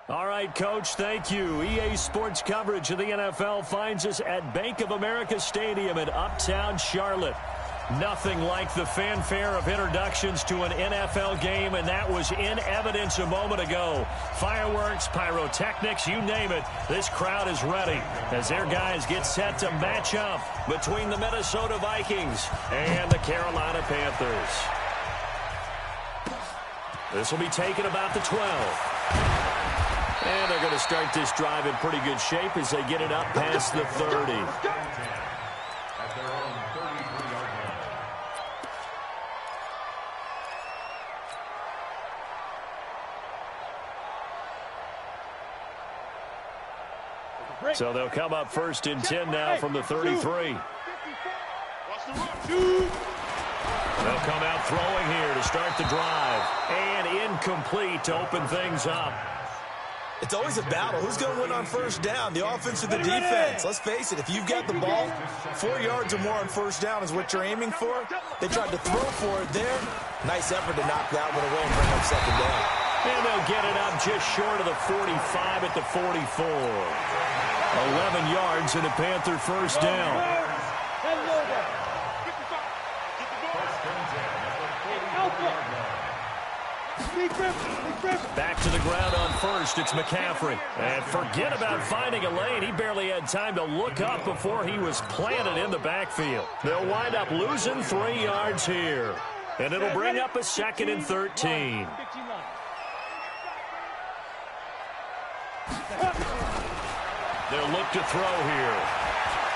All right, Coach, thank you. EA Sports coverage of the NFL finds us at Bank of America Stadium in Uptown Charlotte. Nothing like the fanfare of introductions to an NFL game, and that was in evidence a moment ago. Fireworks, pyrotechnics, you name it, this crowd is ready as their guys get set to match up between the Minnesota Vikings and the Carolina Panthers. This will be taken about the 12. And they're going to start this drive in pretty good shape as they get it up past the 30. So they'll come up first and 10 now from the 33. They'll come out throwing here to start the drive. And incomplete to open things up. It's always a battle. Who's going to win on first down, the offense or the defense? Let's face it, if you've got the ball, 4 yards or more on first down is what you're aiming for. They tried to throw for it there. Nice effort to knock that one away and bring up second down. And they'll get it up just short of the 45 at the 44. 11 yards and a Panther first down. Back to the ground on first. It's McCaffrey. And forget about finding a lane. He barely had time to look up before he was planted in the backfield. They'll wind up losing 3 yards here. And it'll bring up a 2nd and 13. They'll look to throw here.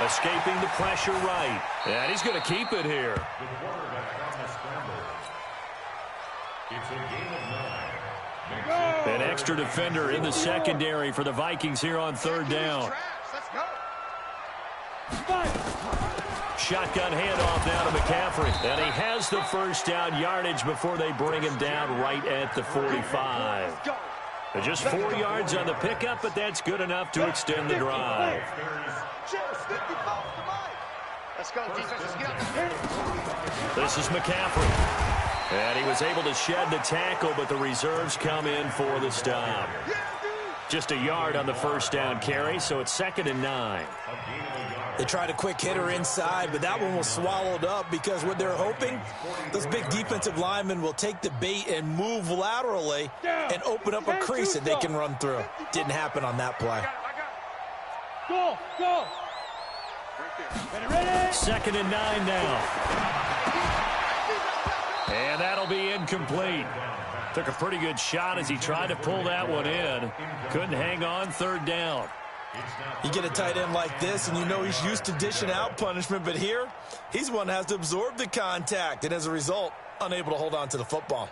Escaping the pressure right. And he's going to keep it here. An extra defender in the secondary for the Vikings here on third down. Shotgun handoff now to McCaffrey. And he has the first down yardage before they bring him down right at the 45. Just 4 yards on the pickup, but that's good enough to extend the drive. This is McCaffrey. And he was able to shed the tackle, but the reserves come in for the stop. Just a yard on the first down carry, so it's 2nd and 9. They tried a quick hitter inside, but that one was swallowed up because what they're hoping, those big defensive linemen will take the bait and move laterally and open up a crease that they can run through. Didn't happen on that play. Go, go. 2nd and 9 now. And that'll be incomplete. Took a pretty good shot as he tried to pull that one in. Couldn't hang on third down. You get a tight end like this, and you know he's used to dishing out punishment, but here, he's one that has to absorb the contact, and as a result, unable to hold on to the football.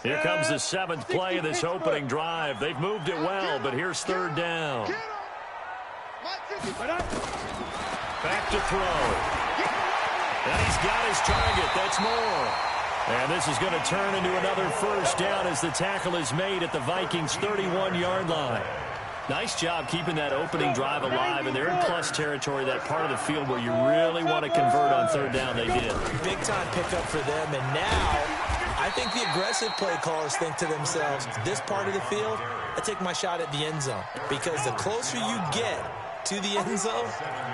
Here comes the 7th play of this opening drive. They've moved it well, but here's third down. Back to throw. And he's got his target. That's more. And this is going to turn into another first down as the tackle is made at the Vikings' 31-yard line. Nice job keeping that opening drive alive, and they're in plus territory, that part of the field where you really want to convert on third down. They did. Big-time pickup for them, and now I think the aggressive play callers think to themselves, this part of the field, I take my shot at the end zone, because the closer you get to the end zone,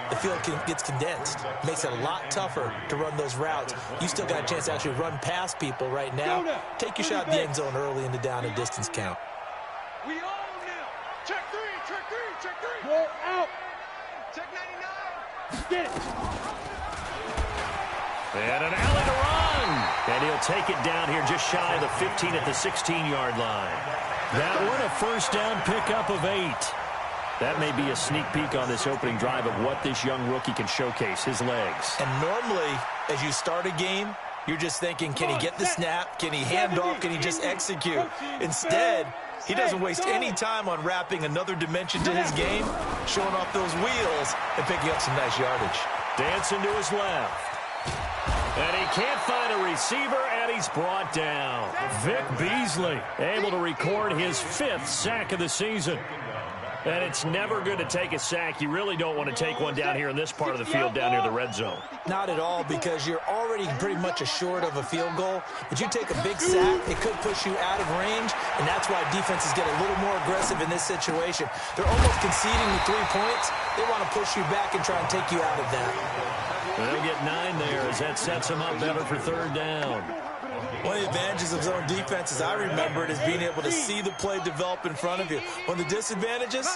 the field gets condensed. Makes it a lot tougher to run those routes. You still got a chance to actually run past people right now. Take your shot at the end zone early in the down and distance count. We all now. Check three, check three, check three. Go out. Check 99. Get it. And an alley to run. And he'll take it down here just shy of the 15 at the 16-yard line. That one a first down pickup of 8. That may be a sneak peek on this opening drive of what this young rookie can showcase, his legs. And normally, as you start a game, you're just thinking, can he get the snap? Can he hand off? Can he just execute? Instead, he doesn't waste any time on wrapping another dimension to his game, showing off those wheels, and picking up some nice yardage. Dancing to his left. And he can't find a receiver, and he's brought down. Vic Beasley able to record his 5th sack of the season. And it's never good to take a sack. You really don't want to take one down here in this part of the field down near the red zone. Not at all, because you're already pretty much assured of a field goal. But you take a big sack, it could push you out of range, and that's why defenses get a little more aggressive in this situation. They're almost conceding the 3 points. They want to push you back and try and take you out of that. They'll get 9 there as that sets them up better for third down. One of the advantages of zone defense, as I remember it, is being able to see the play develop in front of you. One of the disadvantages,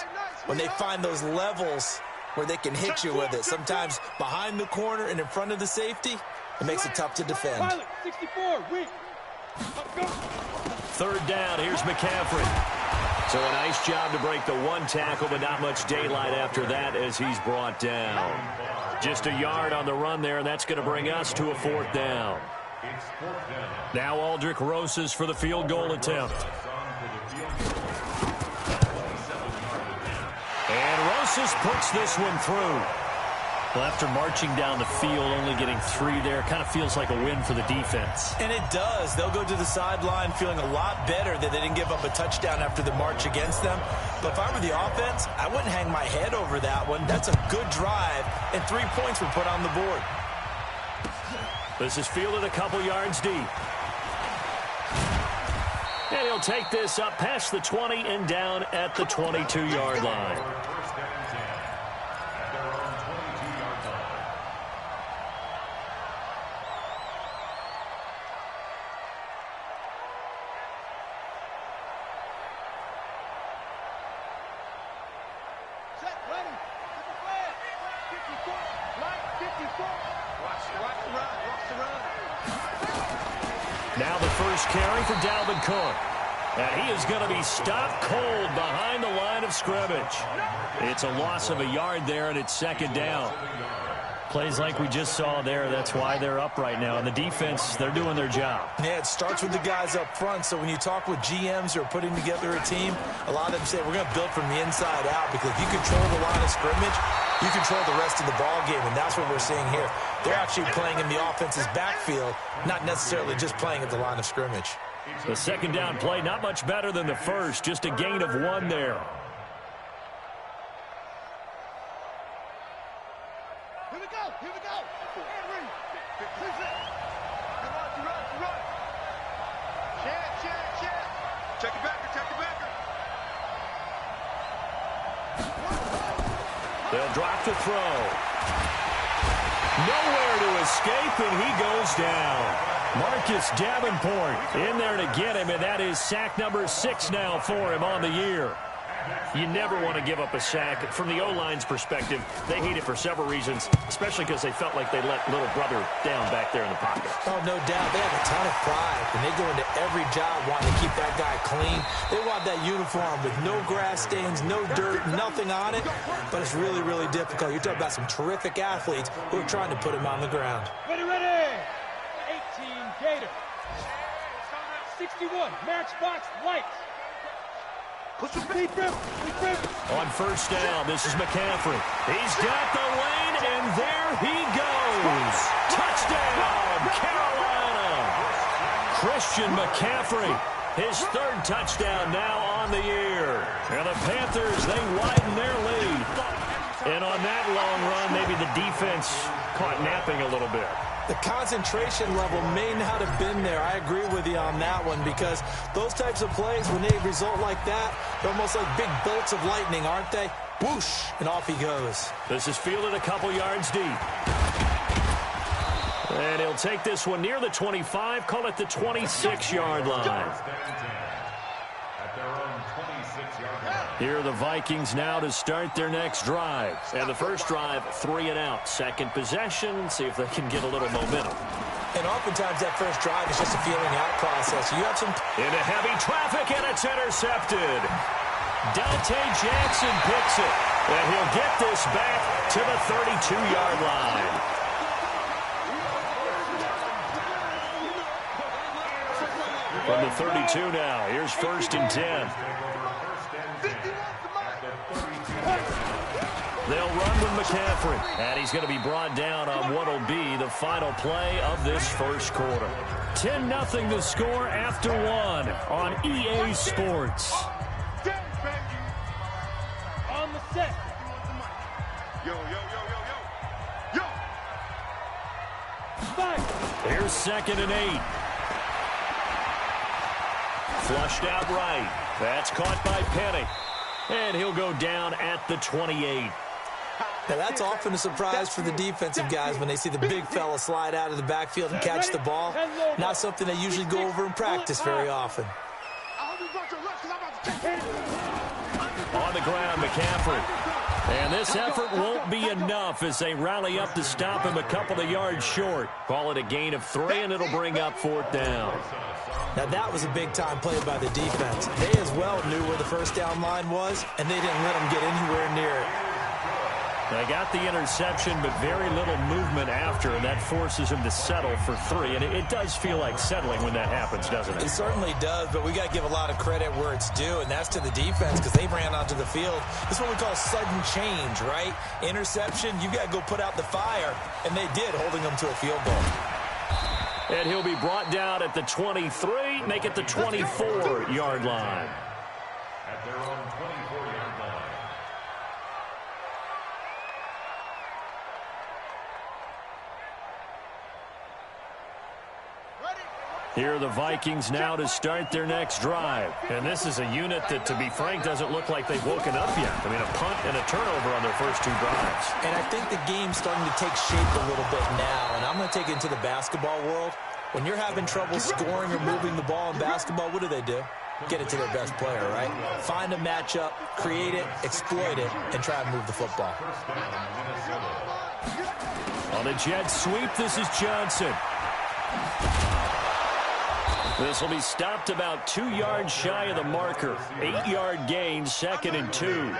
when they find those levels where they can hit you with it, sometimes behind the corner and in front of the safety, it makes it tough to defend. 64, third down, here's McCaffrey. So a nice job to break the one tackle, but not much daylight after that as he's brought down. Just a yard on the run there, and that's going to bring us to a fourth down. Now Aldrick Rosas for the field goal attempt. And Rosas puts this one through. Well, after marching down the field, only getting 3 there, kind of feels like a win for the defense. And it does. They'll go to the sideline feeling a lot better that they didn't give up a touchdown after the march against them. But if I were the offense, I wouldn't hang my head over that one. That's a good drive, and 3 points were put on the board. This is fielded a couple yards deep. And he'll take this up past the 20 and down at the 22-yard line. Now the first carry for Dalvin Cook. And he is going to be stopped cold behind the line of scrimmage. It's a loss of a yard there, and it's second down. Plays like we just saw there, that's why they're up right now. And the defense, they're doing their job. Yeah, it starts with the guys up front. So when you talk with GMs who are putting together a team, a lot of them say, we're going to build from the inside out, because if you control the line of scrimmage, you control the rest of the ball game, and that's what we're seeing here. They're actually playing in the offense's backfield, not necessarily just playing at the line of scrimmage. The second down play, not much better than the first, just a gain of 1 there. Here we go, here we go. Henry. Run. Check it back. They'll drop to throw. Nowhere to escape, and he goes down. Marcus Davenport in there to get him, and that is sack number 6 now for him on the year. You never want to give up a sack. From the O-line's perspective, they hate it for several reasons, especially because they felt like they let little brother down back there in the pocket. Oh, no doubt. They have a ton of pride, and they go into every job wanting to keep that guy clean. They want that uniform with no grass stains, no dirt, nothing on it, but it's really, really difficult. You're talking about some terrific athletes who are trying to put him on the ground. Ready. 18, Gator. 61, Matchbox Lights. On first down, this is McCaffrey. He's got the lane, and there he goes. Touchdown, Carolina. Christian McCaffrey, his 3rd touchdown now on the year. And the Panthers, they widen their lead. And on that long run, maybe the defense caught napping a little bit. The concentration level may not have been there. I agree with you on that one, because those types of plays, when they result like that, they're almost like big bolts of lightning, aren't they? Whoosh, and off he goes. This is fielded a couple yards deep. And he'll take this one near the 25, call it the 26-yard line. Here are the Vikings now to start their next drive. And the first drive, 3 and out. Second possession, see if they can get a little momentum. And oftentimes that first drive is just a feeling out process. You have some... Into heavy traffic, and it's intercepted. Dante Jackson picks it. And he'll get this back to the 32-yard line. From the 32 now, here's 1st and 10. They'll run with McCaffrey, and he's going to be brought down on what will be the final play of this first quarter. 10-0 the score after 1 on EA Sports. Set. Yo, yo, yo, yo, yo. Yo. Back. Here's 2nd and 8. Flushed out right. That's caught by Penny. And he'll go down at the 28. Now, that's often a surprise for the defensive guys when they see the big fella slide out of the backfield and catch the ball. Not something they usually go over in practice very often. On the ground, McCaffrey. And this effort won't be enough as they rally up to stop him a couple of yards short. Call it a gain of 3, and it'll bring up 4th down. Now, that was a big-time play by the defense. They as well knew where the first down line was, and they didn't let them get anywhere near it. They got the interception, but very little movement after, and that forces him to settle for 3. And it does feel like settling when that happens, doesn't it? It certainly does, but we got to give a lot of credit where it's due, and that's to the defense because they ran onto the field. This is what we call sudden change, right? Interception, you got to go put out the fire, and they did, holding them to a field goal. And he'll be brought down at the 23, make it the 24-yard line. At their own 24-yard line. Here are the Vikings now to start their next drive. And this is a unit that, to be frank, doesn't look like they've woken up yet. I mean, a punt and a turnover on their first 2 drives. And I think the game's starting to take shape a little bit now. And I'm going to take it into the basketball world. When you're having trouble scoring or moving the ball in basketball, what do? Get it to their best player, right? Find a matchup, create it, exploit it, and try and move the football. On the jet sweep, this is Johnson. This will be stopped about 2 yards shy of the marker. 8-yard gain, 2nd and 2.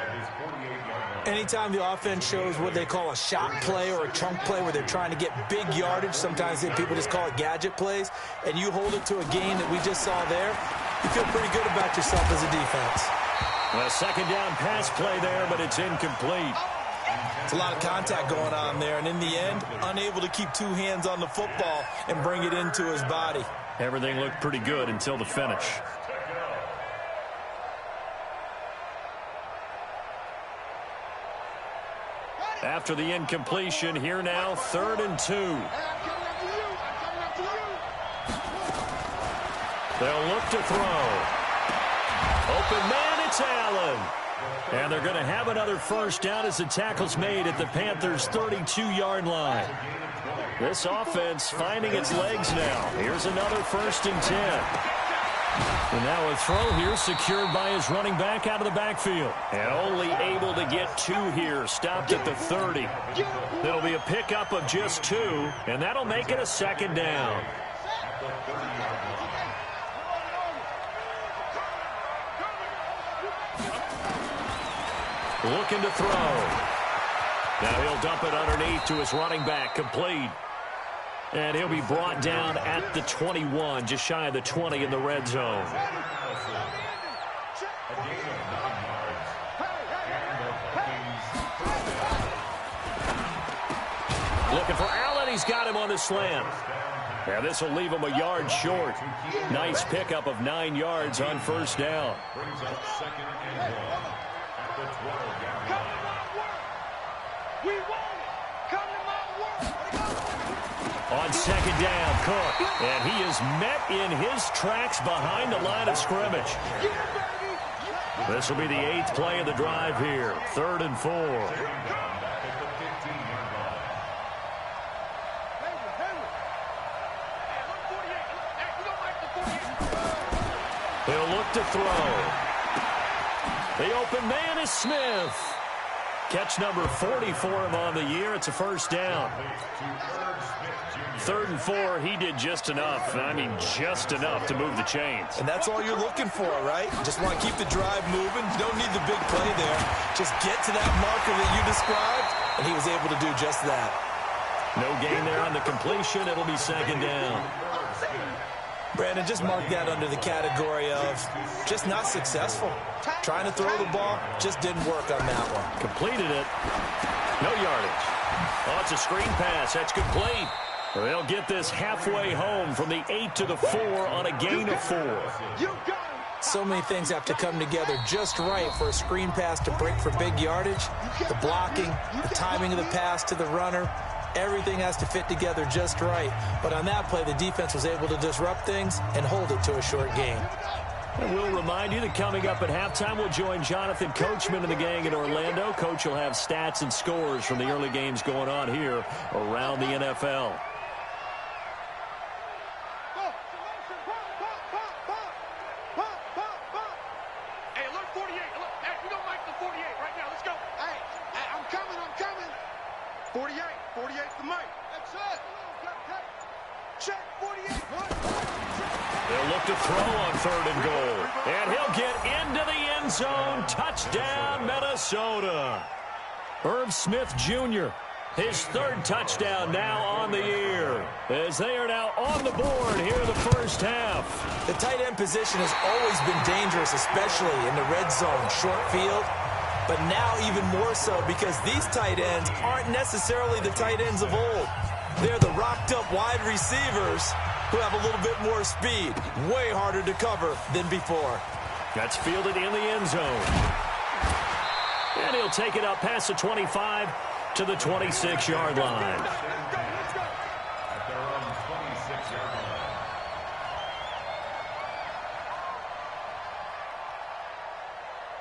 Anytime the offense shows what they call a shot play or a chunk play where they're trying to get big yardage, sometimes people just call it gadget plays, and you hold it to a gain that we just saw there, you feel pretty good about yourself as a defense. A 2nd down pass play there, but it's incomplete. It's a lot of contact going on there, and in the end, unable to keep 2 hands on the football and bring it into his body. Everything looked pretty good until the finish. After the incompletion, here now, 3rd and 2. They'll look to throw. Open man, it's Allen. And they're going to have another first down as the tackle's made at the Panthers' 32-yard line. This offense finding its legs now. Here's another 1st and 10. And now a throw here secured by his running back out of the backfield. And only able to get 2 here, stopped at the 30. It'll be a pickup of just 2, and that'll make it a 2nd down. Looking to throw. Now he'll dump it underneath to his running back, complete. And he'll be brought down at the 21, just shy of the 20 in the red zone. Looking for Allen. He's got him on the slant. Yeah, this will leave him a yard short. Nice pickup of 9 yards on 1st down. Brings up 2nd and 1 at the 12-yard line. We want it. Come to my work. On 2nd down, Cook. And he is met in his tracks behind the line of scrimmage. This will be the 8th play of the drive here. 3rd and 4. He'll look to throw. The open man is Smith. Catch number 40 for him on the year. It's a first down. 3rd and 4, he did just enough. I mean, just enough to move the chains. And that's all you're looking for, right? Just want to keep the drive moving. You don't need the big play there. Just get to that marker that you described, and he was able to do just that. No gain there on the completion. It'll be 2nd down. Brandon, just mark that under the category of just not successful. Trying to throw the ball just didn't work on that one. Completed it. No yardage. Oh, it's a screen pass. That's complete. They'll get this halfway home from the 8 to the 4 on a gain of 4. You got him. So many things have to come together just right for a screen pass to break for big yardage. The blocking, the timing of the pass to the runner, everything has to fit together just right. But on that play, the defense was able to disrupt things and hold it to a short game. And we'll remind you that coming up at halftime, we'll join Jonathan Coachman and the gang in Orlando. Coach will have stats and scores from the early games going on here around the NFL. Hey, look, 48. Look, hey, we don't like the 48 right now. Let's go. Hey, I'm coming. 48. 48's the mic. That's it. Check 48. They'll look to throw on 3rd and goal. And he'll get into the end zone. Touchdown, Minnesota. Irv Smith Jr., his 3rd touchdown now on the year, as they are now on the board here in the first half. The tight end position has always been dangerous, especially in the red zone, short field. But now even more so because these tight ends aren't necessarily the tight ends of old. They're the rocked-up wide receivers who have a little bit more speed. Way harder to cover than before. That's fielded in the end zone. And he'll take it up past the 25 to the 26-yard line. At their own 26-yard line.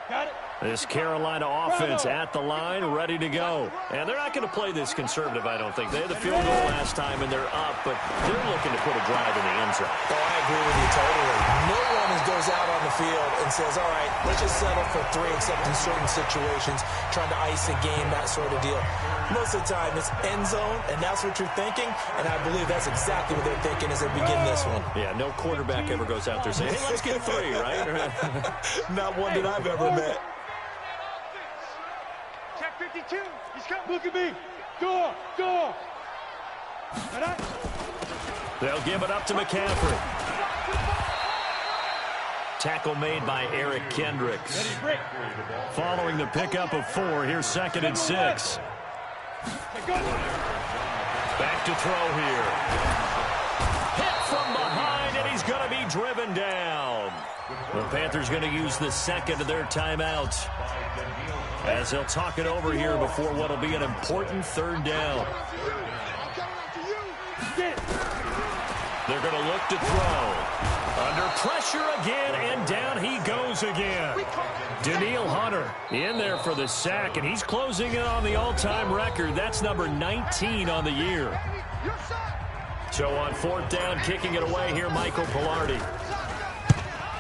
Got it. This Carolina offense at the line, ready to go. And they're not going to play this conservative, I don't think. They had the field goal last time, and they're up, but they're looking to put a drive in the end zone. Oh, I agree with you totally. No one goes out on the field and says, all right, let's just settle for 3, except in certain situations, trying to ice a game, that sort of deal. Most of the time, it's end zone, and that's what you're thinking, and I believe that's exactly what they're thinking as they begin this one. Yeah, no quarterback ever goes out there saying, hey, let's get 3, right? Not one that I've ever met. Check 52. He's coming. Look at me. Go. They'll give it up to McCaffrey. Tackle made by Eric Kendricks. Following the pickup of 4, here's 2nd and 6. Back to throw here. Hit from behind, and he's going to be driven down. The Panthers going to use the 2nd of their timeouts, as they'll talk it over here before what will be an important 3rd down. They're going to look to throw. Under pressure again, and down he goes again. Danielle Hunter in there for the sack, and he's closing in on the all-time record. That's number 19 on the year. So on 4th down, kicking it away here, Michael Pilardi.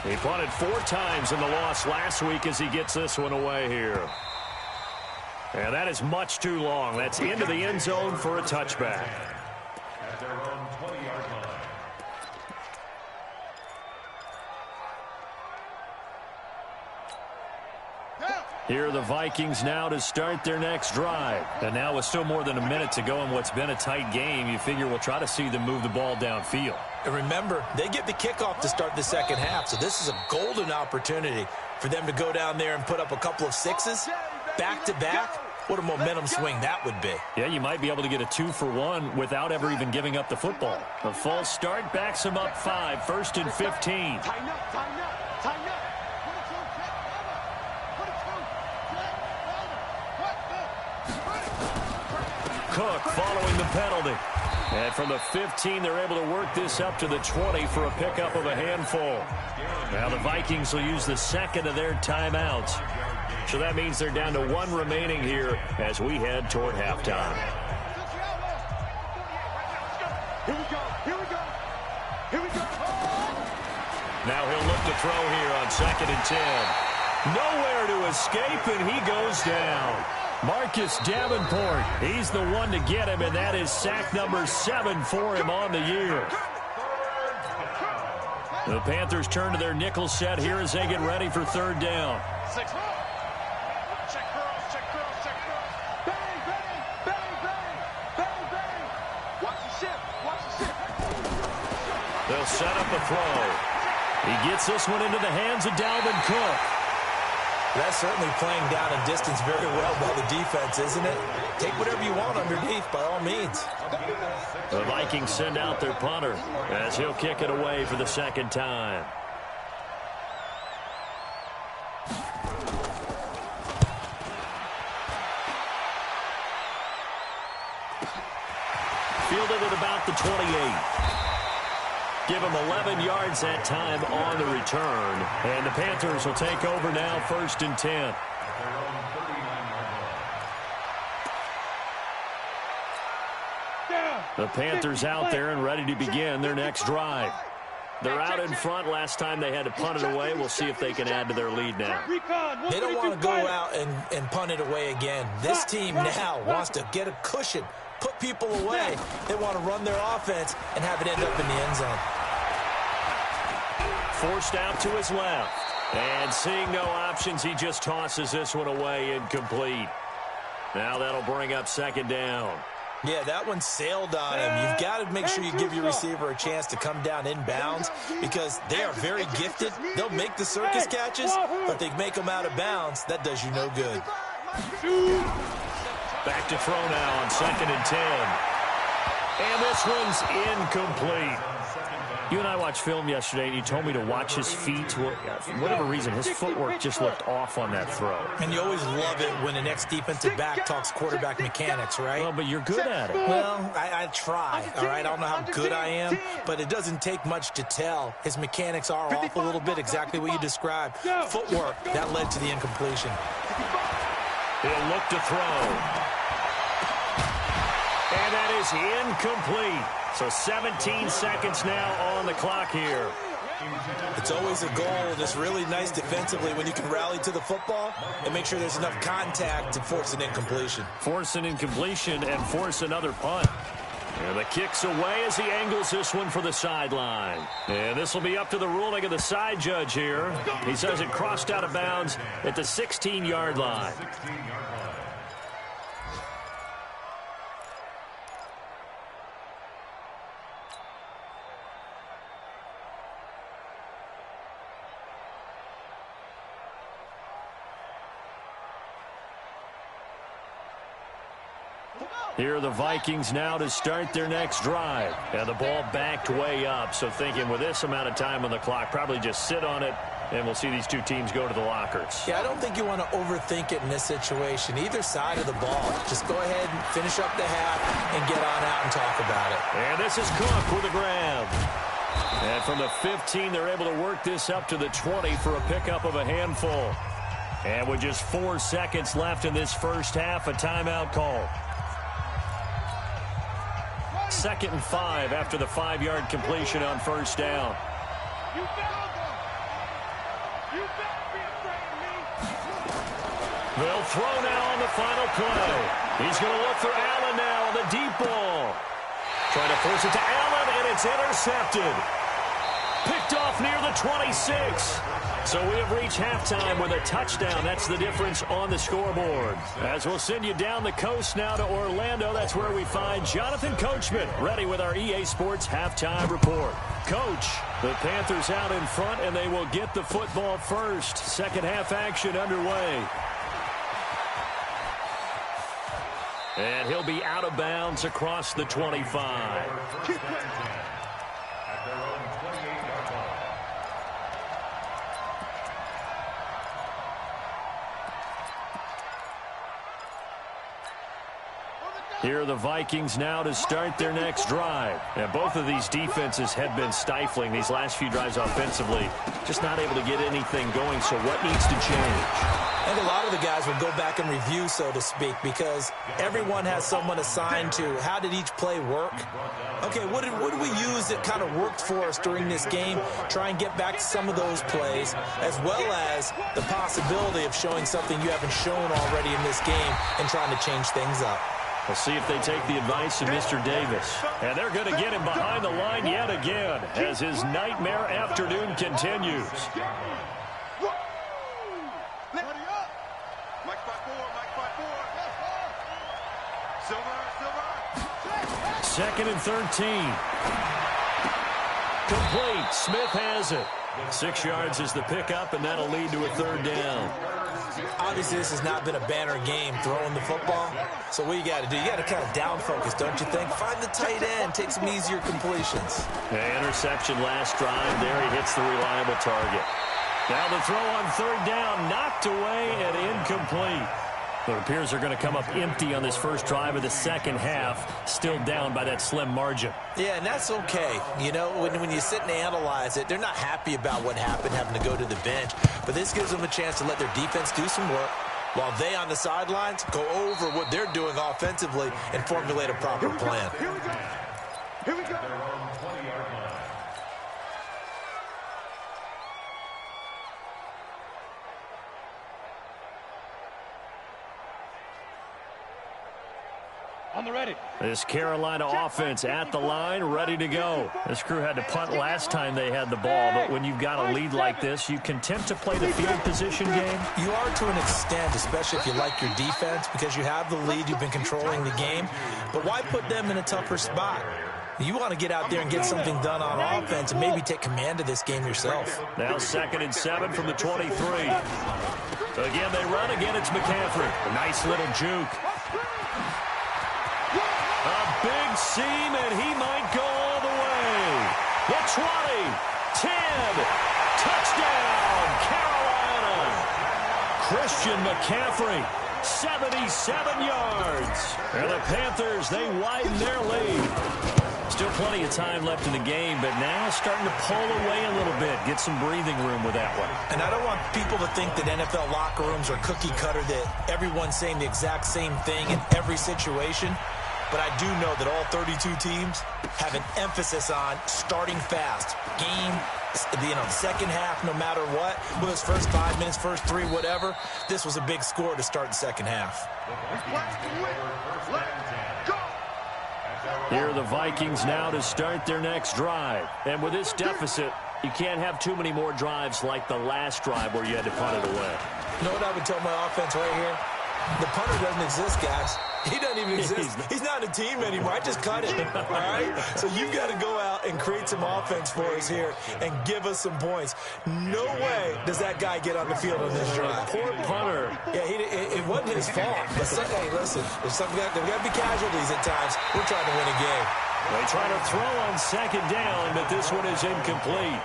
He punted 4 times in the loss last week as he gets this one away here. And that is much too long. That's into the end zone for a touchback. At their own 20-yard line. Here are the Vikings now to start their next drive. And now with still more than a minute to go in what's been a tight game, you figure we'll try to see them move the ball downfield. And remember, they get the kickoff to start the 2nd half, so this is a golden opportunity for them to go down there and put up a couple of 6s back-to-back. What a momentum swing that would be. Yeah, you might be able to get a 2-for-1 without ever even giving up the football. A false start backs them up 5, 1st and 15. Tighten up. Cook following the penalty. And from the 15, they're able to work this up to the 20 for a pickup of a handful. Now the Vikings will use the 2nd of their timeouts. So that means they're down to 1 remaining here as we head toward halftime. Here we go. Now he'll look to throw here on 2nd and 10. Nowhere to escape, and he goes down. Marcus Davenport, he's the one to get him, and that is sack number 7 for him on the year. The Panthers turn to their nickel set here as they get ready for 3rd down. Check curls. Bang. Watch the ship. They'll set up a throw. He gets this one into the hands of Dalvin Cook. That's certainly playing down and distance very well by the defense, isn't it? Take whatever you want underneath, by all means. The Vikings send out their punter as he'll kick it away for the 2nd time. Fielded at about the 28. Give him 11 yards that time on the return. And the Panthers will take over now, 1st and 10. The Panthers out there and ready to begin their next drive. They're out in front. Last time they had to punt it away. We'll see if they can add to their lead now. They don't want to go out and punt it away again. This team now wants to get a cushion, put people away. They want to run their offense and have it end up in the end zone. Forced out to his left. And seeing no options, he just tosses this one away, incomplete. Now that'll bring up 2nd down. Yeah, that one sailed on him. You've got to make sure you give your receiver a chance to come down inbounds because they are very gifted. They'll make the circus catches, but they make them out of bounds. That does you no good. Back to throw now on 2nd and 10. And this one's incomplete. You and I watched film yesterday, and you told me to watch his feet. For whatever reason, his footwork just looked off on that throw. And you always love it when the next defensive back talks quarterback mechanics, right? Well, but you're good at it. Well, I try, all right? I don't know how good I am, but it doesn't take much to tell. His mechanics are off a little bit, exactly what you described. Footwork, that led to the incompletion. He'll look to throw. And that is incomplete. So 17 seconds now on the clock here. It's always a goal, and it's really nice defensively when you can rally to the football and make sure there's enough contact to force an incompletion. Force an incompletion and force another punt. And the kick's away as he angles this one for the sideline. And this will be up to the ruling of the side judge here. He says it crossed out of bounds at the 16-yard line. Here are the Vikings now to start their next drive. And the ball backed way up. So thinking with this amount of time on the clock, probably just sit on it, and we'll see these two teams go to the lockers. Yeah, I don't think you want to overthink it in this situation. Either side of the ball. Just go ahead and finish up the half and get on out and talk about it. And this is Cook with a grab. And from the 15, they're able to work this up to the 20 for a pickup of a handful. And with just 4 seconds left in this first half, a timeout call. 2nd and 5 after the 5-yard completion on 1st down. They'll throw now on the final play. He's going to look for Allen now on the deep ball. Trying to force it to Allen, and it's intercepted. Picked off near the 26. So we have reached halftime with a touchdown. That's the difference on the scoreboard. As we'll send you down the coast now to Orlando, that's where we find Jonathan Coachman ready with our EA Sports halftime report. Coach, the Panthers out in front, and they will get the football first. Second half action underway. And he'll be out of bounds across the 25. Here are the Vikings now to start their next drive. And both of these defenses have been stifling these last few drives offensively. Just not able to get anything going, so what needs to change? I think a lot of the guys will go back and review, so to speak, because everyone has someone assigned to how did each play work. Okay, what did we use that kind of worked for us during this game? Try and get back to some of those plays, as well as the possibility of showing something you haven't shown already in this game and trying to change things up. We'll see if they take the advice of Mr. Davis. And they're going to get him behind the line yet again as his nightmare afternoon continues. Second and 13. Complete. Smith has it. 6 yards is the pickup, and that'll lead to a 3rd down. Obviously, this has not been a banner game throwing the football. So what you got to do, you got to kind of down focus, don't you think? Find the tight end, take some easier completions. The interception last drive. There he hits the reliable target. Now the throw on 3rd down, knocked away and incomplete. It appears they're going to come up empty on this first drive of the second half, still down by that slim margin. Yeah, and that's okay. You know, when you sit and analyze it, they're not happy about what happened, having to go to the bench. But this gives them a chance to let their defense do some work, while they on the sidelines go over what they're doing offensively and formulate a proper plan. Here we go. Here we go. On the ready. This Carolina offense at the line, ready to go. This crew had to punt last time they had the ball, but when you've got a lead like this, you can attempt to play the field position game. You are to an extent, especially if you like your defense, because you have the lead, you've been controlling the game. But why put them in a tougher spot? You want to get out there and get something done on offense and maybe take command of this game yourself. Now 2nd and 7 from the 23. Again, they run. Again, it's McCaffrey. A nice little juke. A big seam, and he might go all the way. The 20, 10, touchdown, Carolina. Christian McCaffrey, 77 yards. And the Panthers, they widen their lead. Still plenty of time left in the game, but now starting to pull away a little bit. Get some breathing room with that one. And I don't want people to think that NFL locker rooms are cookie cutter, that everyone's saying the exact same thing in every situation. But I do know that all 32 teams have an emphasis on starting fast. Game, second half, no matter what. Whether it's first 5 minutes, first 3, whatever. This was a big score to start the second half. Here are the Vikings now to start their next drive. And with this deficit, you can't have too many more drives like the last drive where you had to punt it away. You know what I would tell my offense right here? The punter doesn't exist, guys. He doesn't even exist. He's not a team anymore. I just cut it, all right? So you've got to go out and create some offense for us here and give us some points. No way does that guy get on the field on this drive. Poor punter. Yeah, it wasn't his fault. But hey, listen, there's got to be casualties at times. We're trying to win a game. They try to throw on 2nd down, but this one is incomplete.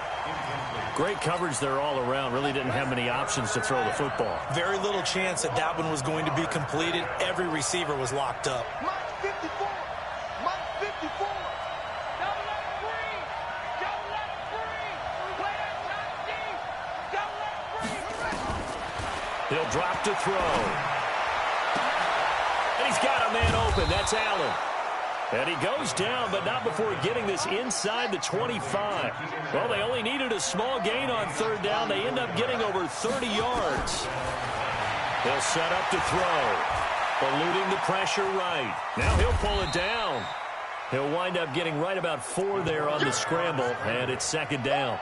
Great coverage there all around. Really didn't have many options to throw the football. Very little chance that that one was going to be completed. Every receiver was locked up. Mike 54. Mike 54. Double up free. Double up free. Play that deep. Double up free. He'll drop to throw. And he's got a man open. That's Allen. And he goes down, but not before getting this inside the 25. Well, they only needed a small gain on 3rd down. They end up getting over 30 yards. They'll set up to throw. Eluding the pressure right. Now he'll pull it down. He'll wind up getting right about 4 there on the scramble, and it's 2nd down.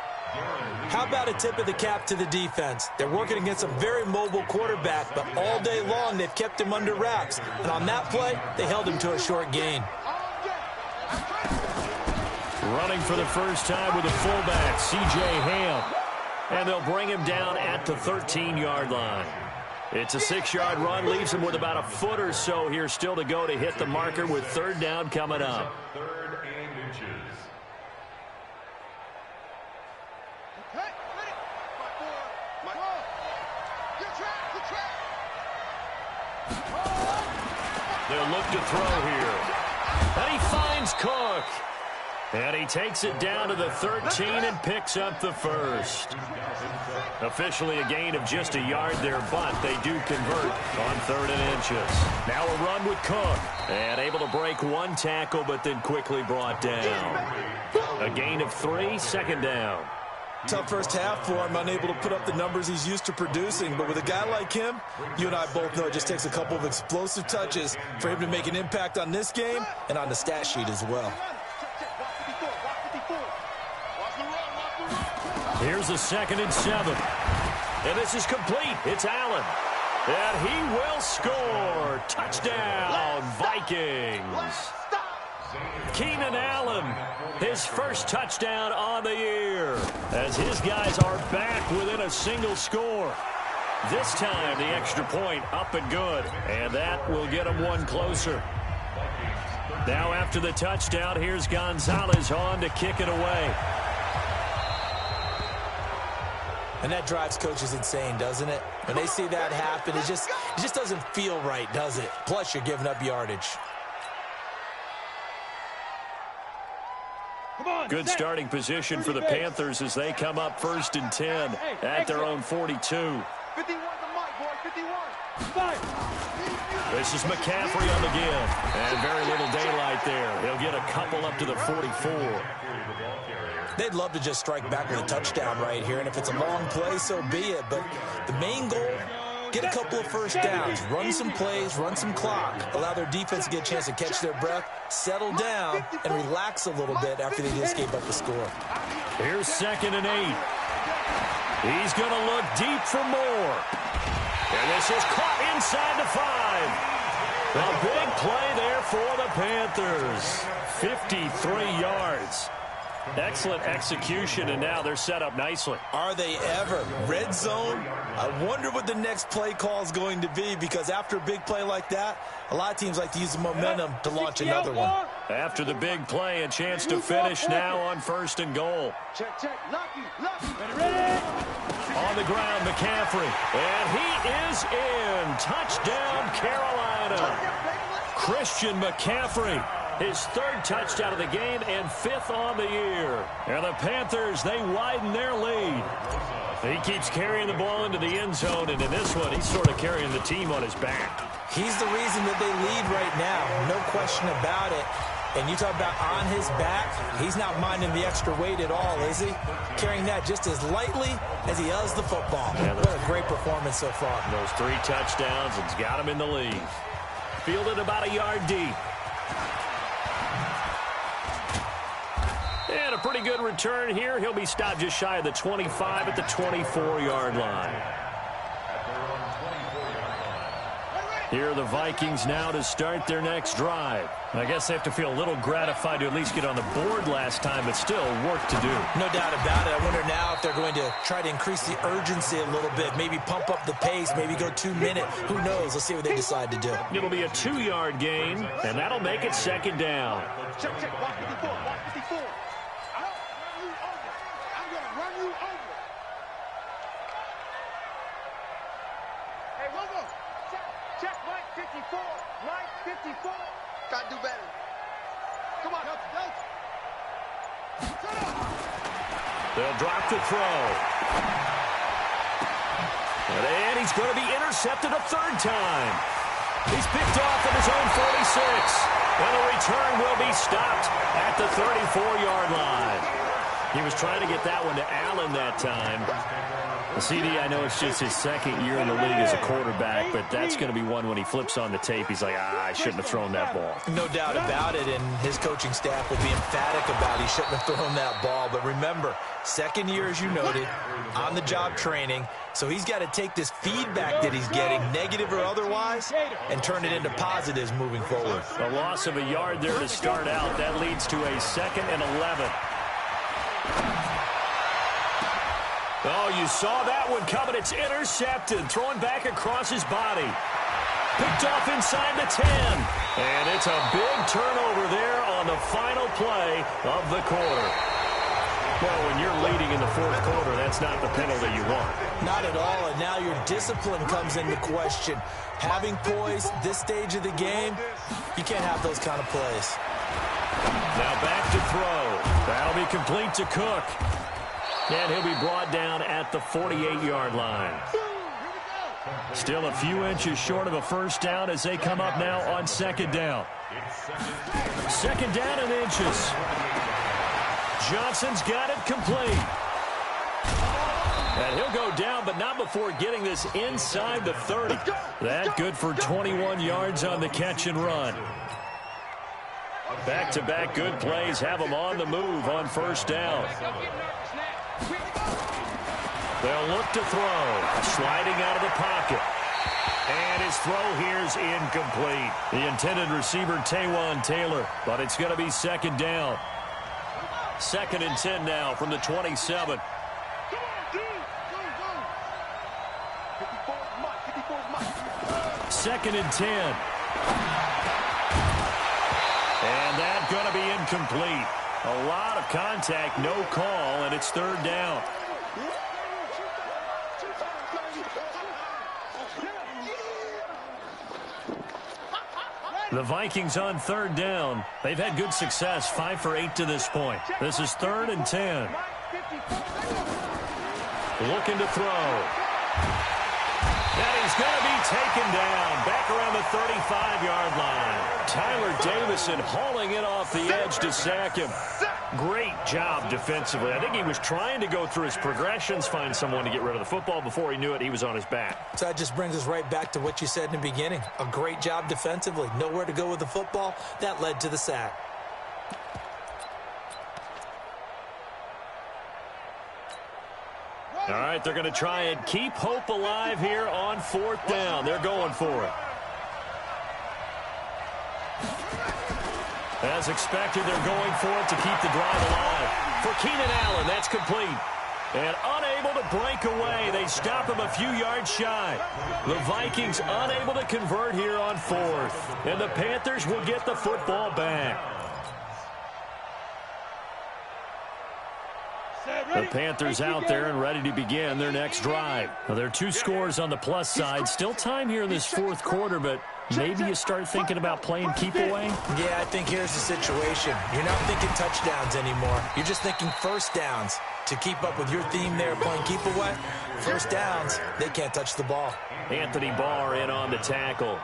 How about a tip of the cap to the defense? They're working against a very mobile quarterback, but all day long they've kept him under wraps. And on that play, they held him to a short gain. Running for the first time with a fullback, C.J. Ham. And they'll bring him down at the 13-yard line. It's a 6-yard run, leaves him with about a foot or so here still to go to hit the marker with 3rd down coming up. 3rd and inches. Hey, ready. My boy. Good track, good track. They'll look to throw here. And he finds Cook. And he takes it down to the 13 and picks up the first. Officially a gain of just a yard there, but they do convert on 3rd and inches. Now a run with Cook. And able to break one tackle, but then quickly brought down. A gain of 3, 2nd down. Tough first half for him, unable to put up the numbers he's used to producing. But with a guy like him, you and I both know it just takes a couple of explosive touches for him to make an impact on this game and on the stat sheet as well. Here's a 2nd and 7. And this is complete. It's Allen. And he will score. Touchdown, Vikings. Keenan Allen, his first touchdown on the year, as his guys are back within a single score. This time, the extra point up and good, and that will get them one closer. Now after the touchdown, here's Gonzalez on to kick it away. And that drives coaches insane, doesn't it? When they see that happen, it just It just doesn't feel right, does it? Plus, you're giving up yardage. Good starting position for the Panthers as they come up 1st and 10 at their own 42. 51 the mic, boy, 51. This is McCaffrey on the give. And very little daylight there. He'll get a couple up to the 44. They'd love to just strike back with a touchdown right here, and if it's a long play, so be it. But the main goal, get a couple of first downs, run some plays, run some clock, allow their defense to get a chance to catch their breath, settle down, and relax a little bit after they just gave up the score. Here's 2nd and 8. He's going to look deep for more. And this is caught inside the 5. A big play there for the Panthers. 53 yards. Excellent execution, and now they're set up nicely. Are they ever? Red zone? I wonder what the next play call is going to be, because after a big play like that, a lot of teams like to use the momentum to launch another one. After the big play, a chance to finish now on 1st and goal. Check. Lucky. Ready? On the ground, McCaffrey. And he is in. Touchdown, Carolina. Christian McCaffrey. His 3rd touchdown of the game and 5th on the year. And the Panthers, they widen their lead. He keeps carrying the ball into the end zone, and in this one, he's sort of carrying the team on his back. He's the reason that they lead right now, no question about it. And you talk about on his back, he's not minding the extra weight at all, is he? Carrying that just as lightly as he does the football. Yeah, what a great performance so far. Those 3 touchdowns, it's got him in the lead. Fielded about a yard deep. And a pretty good return here. He'll be stopped just shy of the 25 at the 24-yard line. Here are the Vikings now to start their next drive. I guess they have to feel a little gratified to at least get on the board last time, but still work to do. No doubt about it. I wonder now if they're going to try to increase the urgency a little bit, maybe pump up the pace, maybe go 2-minute. Who knows? Let's see what they decide to do. It'll be a 2-yard gain, and that'll make it 2nd down. Check. Watch 54. Watch 54. I'm going to run you over. Hey, Logo. Check Mike 54. Mike 54. Got to do better. Come on. They'll drop the throw. And he's going to be intercepted a 3rd time. He's picked off at his own 46. And the return will be stopped at the 34-yard line. He was trying to get that one to Allen that time. The CD, I know it's just his 2nd year in the league as a quarterback, but that's going to be one when he flips on the tape. He's like, I shouldn't have thrown that ball. No doubt about it, and his coaching staff will be emphatic about he shouldn't have thrown that ball. But remember, 2nd year, as you noted, on-the-job training, so he's got to take this feedback that he's getting, negative or otherwise, and turn it into positives moving forward. A loss of a yard there to start out. That leads to a 2nd and 11. Oh, you saw that one coming. It's intercepted. Thrown back across his body. Picked off inside the 10. And it's a big turnover there on the final play of the quarter. Well, when you're leading in the 4th quarter, that's not the penalty you want. Not at all, and now your discipline comes into question. Having poise this stage of the game, you can't have those kind of plays. Now back to throw. That'll be complete to Cook. And he'll be brought down at the 48-yard line. Still a few inches short of a 1st down as they come up now on 2nd down. 2nd down and inches. Johnson's got it complete. And he'll go down, but not before getting this inside the 30. That good for 21 yards on the catch and run. Back-to-back good plays have them on the move on 1st down. They'll look to throw. Sliding out of the pocket. And his throw here's incomplete. The intended receiver, Taywan Taylor. But it's going to be 2nd down. 2nd and 10 now from the 27. 2nd and 10. And that's going to be incomplete. A lot of contact, no call, and it's 3rd down. The Vikings on third down. They've had good success, 5 for 8 to this point. This is 3rd and 10. Looking to throw. And he's going to be taken down back around the 35-yard line. Tyler Davison hauling it off the edge to sack him. Great job defensively. I think he was trying to go through his progressions, find someone to get rid of the football. Before he knew it, he was on his back. So that just brings us right back to what you said in the beginning. A great job defensively. Nowhere to go with the football. That led to the sack. All right, they're going to try and keep hope alive here on 4th down. They're going for it. As expected, they're going for it to keep the drive alive. For Keenan Allen, that's complete. And unable to break away. They stop him a few yards shy. The Vikings unable to convert here on 4th. And the Panthers will get the football back. The Panthers out there and ready to begin their next drive. Now, there are 2 scores on the plus side. Still time here in this 4th quarter, but maybe you start thinking about playing keep away? Yeah, I think here's the situation. You're not thinking touchdowns anymore. You're just thinking first downs. To keep up with your theme there, playing keep away, first downs, they can't touch the ball. Anthony Barr in on the tackle.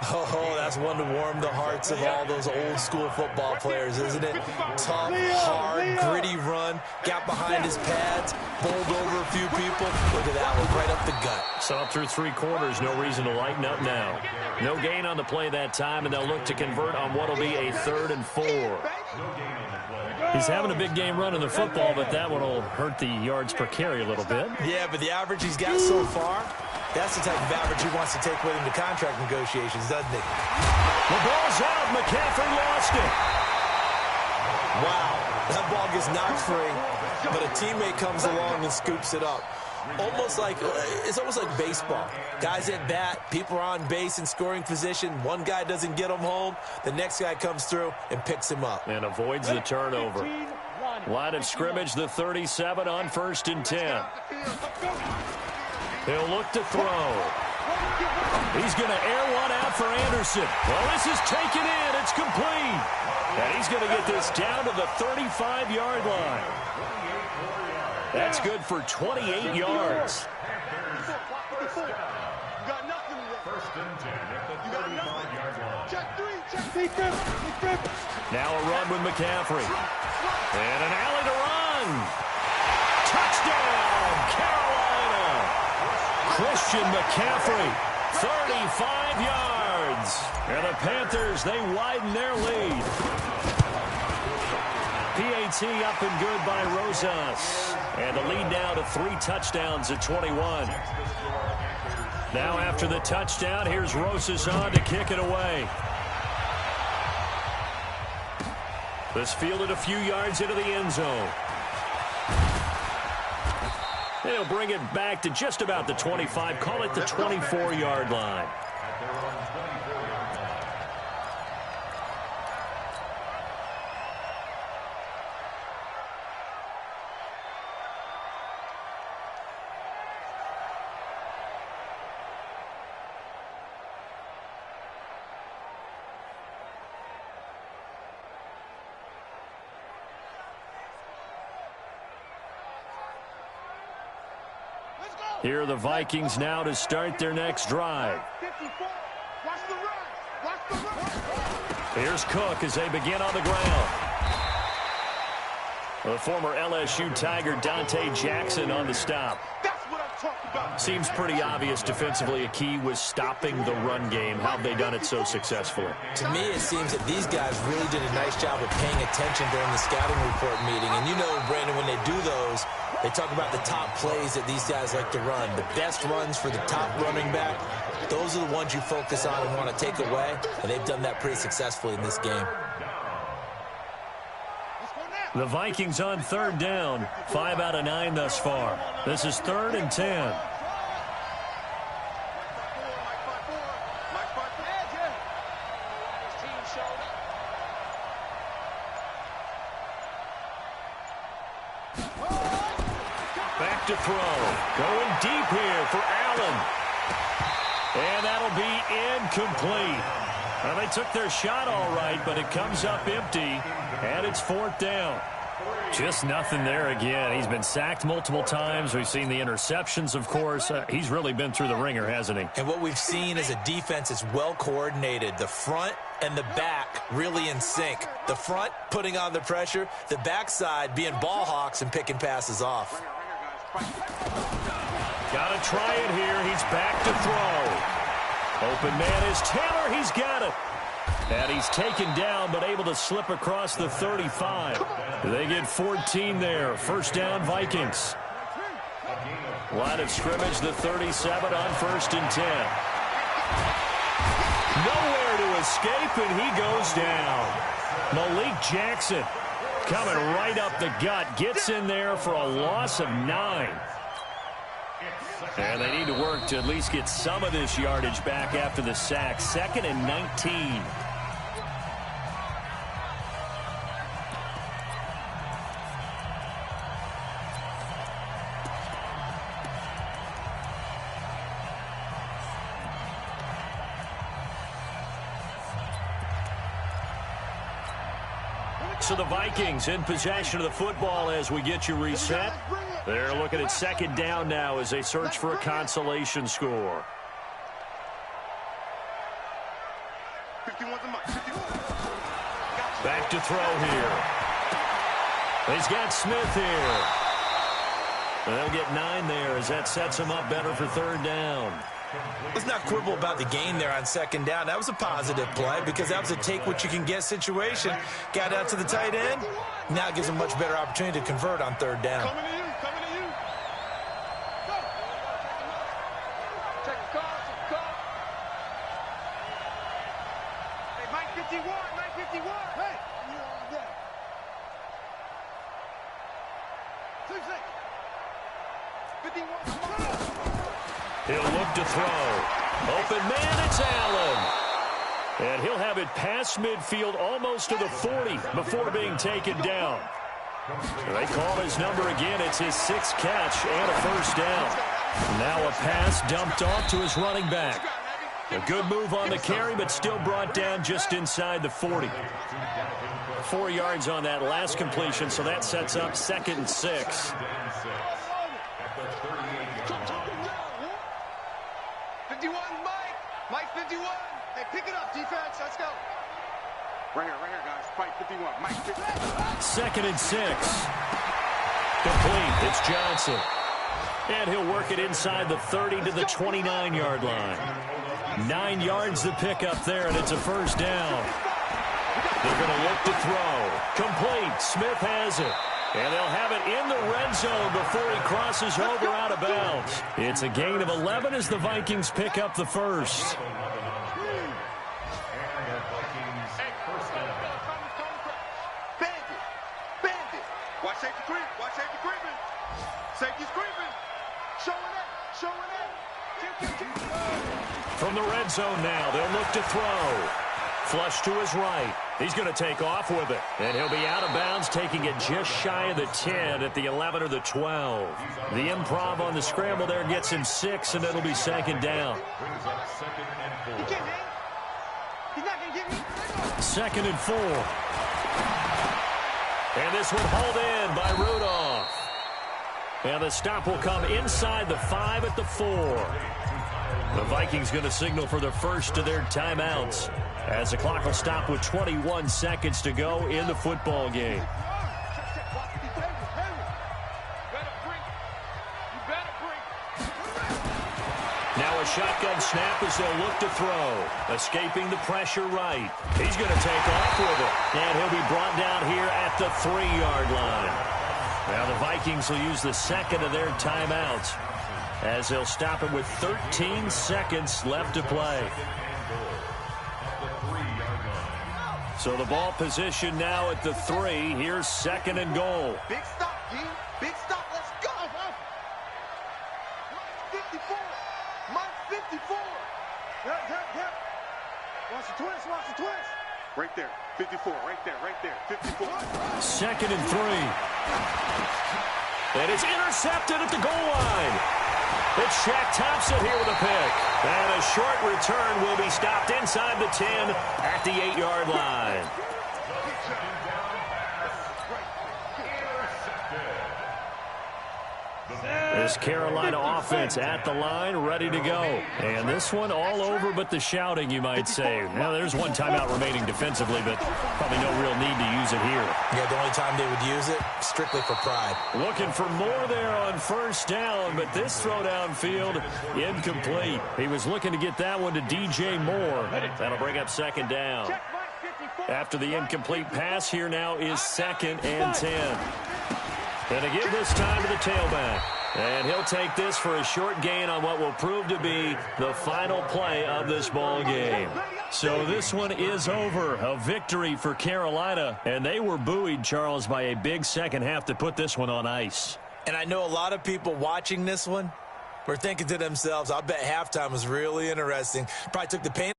Oh, that's one to warm the hearts of all those old-school football players, isn't it? Tough, hard, gritty run, got behind his pads, bowled over a few people. Look at that one, right up the gut. Saw through 3 quarters, no reason to lighten up now. No gain on the play that time, and they'll look to convert on what will be a 3rd and 4. He's having a big game running the football, but that one will hurt the yards per carry a little bit. Yeah, but the average he's got so far, that's the type of average he wants to take with him to contract negotiations, doesn't he? The ball's out. McCaffrey lost it. Wow, that ball gets knocked free, but a teammate comes along and scoops it up. It's almost like baseball. Guys at bat, people are on base in scoring position. One guy doesn't get him home. The next guy comes through and picks him up. And avoids the turnover. Line of scrimmage, the 37 on 1st and 10. He'll look to throw. He's going to air one out for Anderson. Well, this is taken in. It's complete. And he's going to get this down to the 35-yard line. That's good for 28 yards. Now a run with McCaffrey. And an alley to run. Touchdown, Carolina. Christian McCaffrey, 35 yards. And the Panthers, they widen their lead. PAT up and good by Rosas. And the lead now to 3 touchdowns at 21. Now after the touchdown, here's Rosas on to kick it away. This fielded a few yards into the end zone. They'll bring it back to just about the 25. Call it the 24-yard line. Here are the Vikings now to start their next drive. Here's Cook as they begin on the ground. The former LSU Tiger Dante Jackson on the stop. Seems pretty obvious defensively a key was stopping the run game. How have they done it so successfully? To me, it seems that these guys really did a nice job of paying attention during the scouting report meeting. And you know, Brandon, when they do those, they talk about the top plays that these guys like to run. The best runs for the top running back, those are the ones you focus on and want to take away. And they've done that pretty successfully in this game. The Vikings on 3rd down. 5 out of 9 thus far. This is 3rd and 10. Back to throw. Going deep here for Allen. And that'll be incomplete. Well, they took their shot all right, but it comes up empty, and it's 4th down. Just nothing there again. He's been sacked multiple times. We've seen the interceptions, of course. He's really been through the ringer, hasn't he? And what we've seen is a defense that's well coordinated. The front and the back really in sync. The front putting on the pressure, the backside being ball hawks and picking passes off. Got to try it here. He's back to throw. Open man is Taylor. He's got it. And he's taken down, but able to slip across the 35. They get 14 there. First down, Vikings. Line of scrimmage, the 37 on 1st and 10. Nowhere to escape, and he goes down. Malik Jackson coming right up the gut. Gets in there for a loss of 9. And they need to work to at least get some of this yardage back after the sack. 2nd and 19. So the Vikings in possession of the football as we get you reset. They're looking at 2nd down now as they search for a consolation score. Back to throw here. He's got Smith here. And they'll get 9 there as that sets him up better for 3rd down. Let's not quibble about the gain there on 2nd down. That was a positive play because that was a take-what-you-can-get situation. Got out to the tight end. Now it gives him a much better opportunity to convert on 3rd down. Coming to you. Go. Check the call. Hey, Mike 51. Hey. Yeah. 2-6. 51. He'll look to throw. Open man, it's Allen. And he'll have it past midfield almost to the 40 before being taken down. They call his number again. It's his 6th catch and a 1st down. Now a pass dumped off to his running back. A good move on the carry, but still brought down just inside the 40. 4 yards on that last completion, so that sets up 2nd and 6. 51, Mike 51. Hey, pick it up, defense. Let's go. Right here, guys. Fight 51. Mike 51. 2nd and 6. Complete. It's Johnson. And he'll work it inside the 30 to the 29-yard line. 9 yards the pickup there, and it's a 1st down. They're going to look to throw. Complete. Smith has it. And they'll have it in the red zone before he crosses over out of bounds. It's a gain of 11 as the Vikings pick up the 1st. Bandit. Watch safety creeping. Safety's creeping. Showing it. From the red zone now, they'll look to throw. Flush to his right. He's going to take off with it. And he'll be out of bounds, taking it just shy of the 10 at the 11 or the 12. The improv on the scramble there gets him 6, and it'll be 2nd down. He's not going to get me. 2nd and 4. And this one hauled in by Rudolph. And the stop will come inside the 5 at the 4. The Vikings going to signal for the first of their timeouts as the clock will stop with 21 seconds to go in the football game. Now a shotgun snap as they'll look to throw. Escaping the pressure right. He's going to take off with it. And he'll be brought down here at the 3-yard line. Now the Vikings will use the 2nd of their timeouts as they'll stop it with 13 seconds left to play. So the ball position now at the 3. Here's 2nd and goal. Big stop, G. Big stop. Let's go. Mike 54. Mike 54. Yep. Watch the twist. Right there. 54. Right there. 54. 2nd and 3. And it's intercepted at the goal line. It's Shaq Thompson here with a pick. And a short return will be stopped inside the 10 at the 8-yard line. This Carolina offense at the line, ready to go. And this one all over but the shouting, you might say. Now, there's one timeout remaining defensively, but probably no real need to use it here. Yeah, the only time they would use it, strictly for pride. Looking for more there on first down, but this throw downfield, incomplete. He was looking to get that one to DJ Moore. That'll bring up second down. After the incomplete pass, here now is 2nd and 10. And to give this time to the tailback. And he'll take this for a short gain on what will prove to be the final play of this ball game. So this one is over. A victory for Carolina. And they were buoyed, Charles, by a big second half to put this one on ice. And I know a lot of people watching this one were thinking to themselves, I bet halftime was really interesting. Probably took the paint